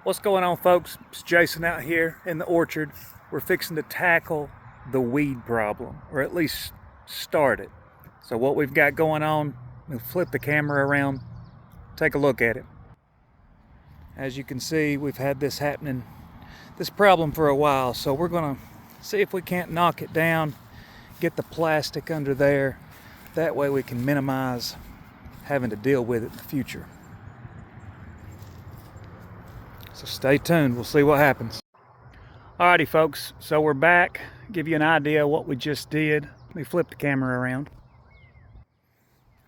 What's going on, folks? It's Jason out here in the orchard. We're fixing to tackle the weed problem, or at least start it. So what we've got going on, we'll flip the camera around, take a look at it. As you can see, we've had this problem for a while, so we're gonna see if we can't knock it down, get the plastic under there. That way we can minimize having to deal with it in the future. So stay tuned, we'll see what happens. Alrighty folks, so we're back. Give you an idea of what we just did. Let me flip the camera around.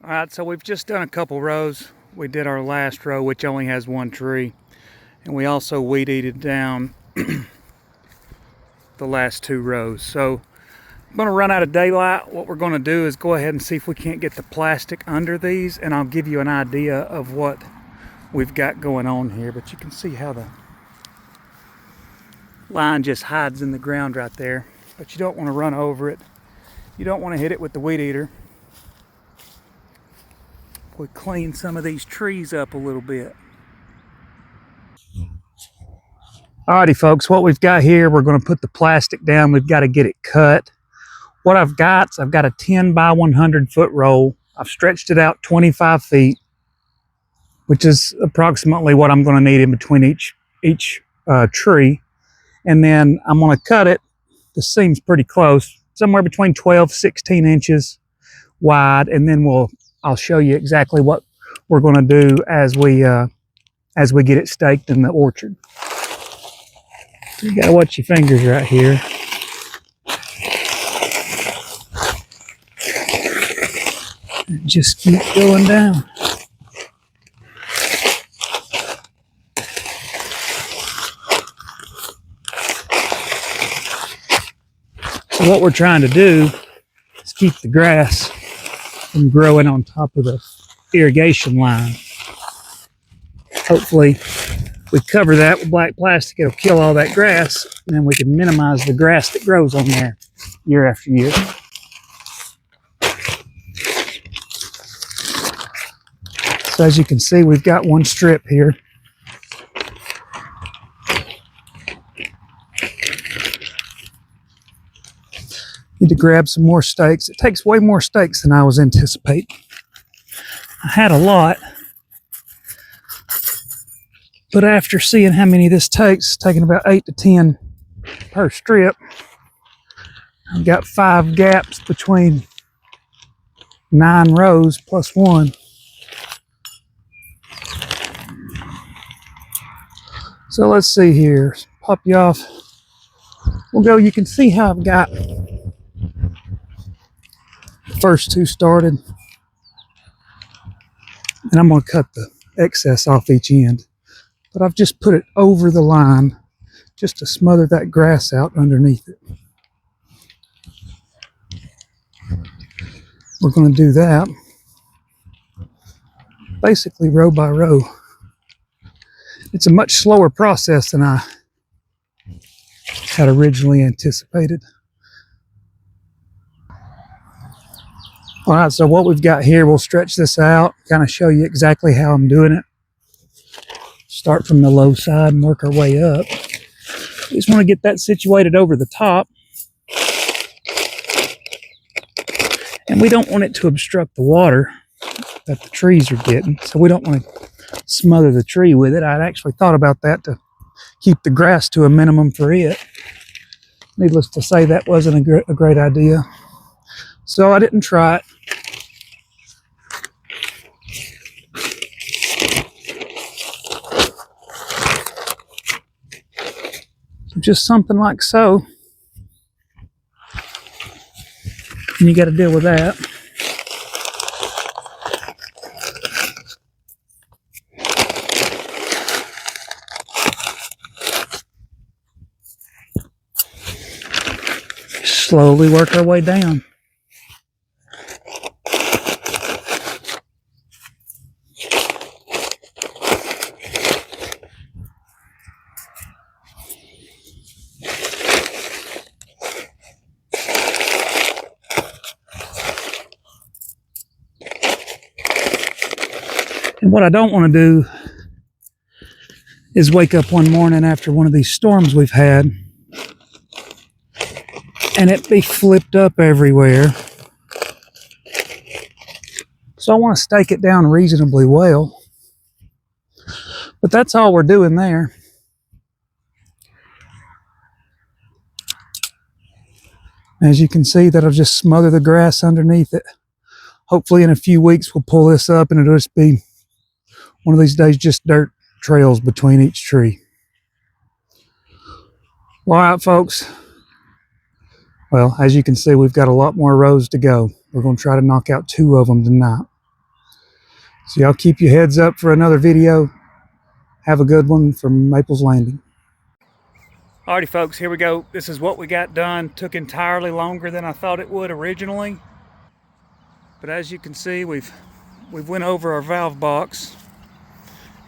Alright, so we've just done a couple rows. We did our last row, which only has one tree. And we also weed-eated down the last two rows. So I'm gonna run out of daylight. What we're gonna do is go ahead and see if we can't get the plastic under these, and I'll give you an idea of what we've got going on here. But you can see how the line just hides in the ground right there, but you don't want to run over it. You don't want to hit it with the weed eater. We clean some of these trees up a little bit. Alrighty folks, what we've got here, we're going to put the plastic down. We've got to get it cut. What I've got is I've got a 10 by 100 foot roll. I've stretched it out 25 feet, which is approximately what I'm going to need in between each tree. And then I'm going to cut it. The seam's pretty close, somewhere between 12-16 inches wide, and then I'll show you exactly what we're going to do as we get it staked in the orchard. You got to watch your fingers right here. And just keep going down. So what we're trying to do is keep the grass from growing on top of the irrigation line. Hopefully, we cover that with black plastic, it'll kill all that grass, and then we can minimize the grass that grows on there year after year. So as you can see, we've got one strip here. Need to grab some more stakes. It takes way more stakes than I was anticipating. I had a lot, but after seeing how many this takes, taking about 8 to 10 per strip, I've got 5 gaps between 9 rows plus 1. So let's see here. Pop you off. We'll go. You can see how I've got first 2 started, and I'm going to cut the excess off each end, but I've just put it over the line just to smother that grass out underneath it. We're going to do that basically row by row. It's a much slower process than I had originally anticipated. All right, so what we've got here, we'll stretch this out, kind of show you exactly how I'm doing it. Start from the low side and work our way up. We just want to get that situated over the top. And we don't want it to obstruct the water that the trees are getting, so we don't want to smother the tree with it. I'd actually thought about that to keep the grass to a minimum for it. Needless to say, that wasn't a great idea. So I didn't try it. So just something like so. And you got to deal with that. Slowly work our way down. And what I don't want to do is wake up one morning after one of these storms we've had and it be flipped up everywhere. So I want to stake it down reasonably well. But that's all we're doing there. As you can see, that'll just smother the grass underneath it. Hopefully in a few weeks we'll pull this up and it'll just be one of these days just dirt trails between each tree. All right, folks. Well, as you can see, we've got a lot more rows to go. We're going to try to knock out 2 of them tonight. So y'all keep your heads up for another video. Have a good one from Maples Landing. Alrighty, folks, here we go. This is what we got done. Took entirely longer than I thought it would originally. But as you can see, we've went over our valve box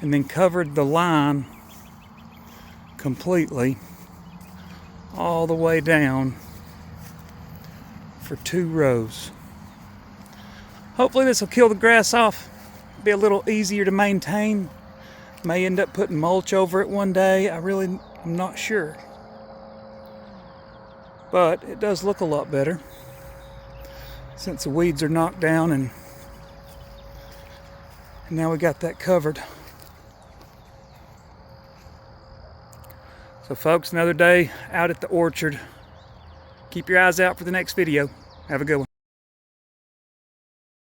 and then covered the line completely all the way down for 2 rows. Hopefully this will kill the grass off, be a little easier to maintain. May end up putting mulch over it one day. I'm not sure. But it does look a lot better since the weeds are knocked down and now we got that covered. So folks, another day out at the orchard. Keep your eyes out for the next video. Have a good one.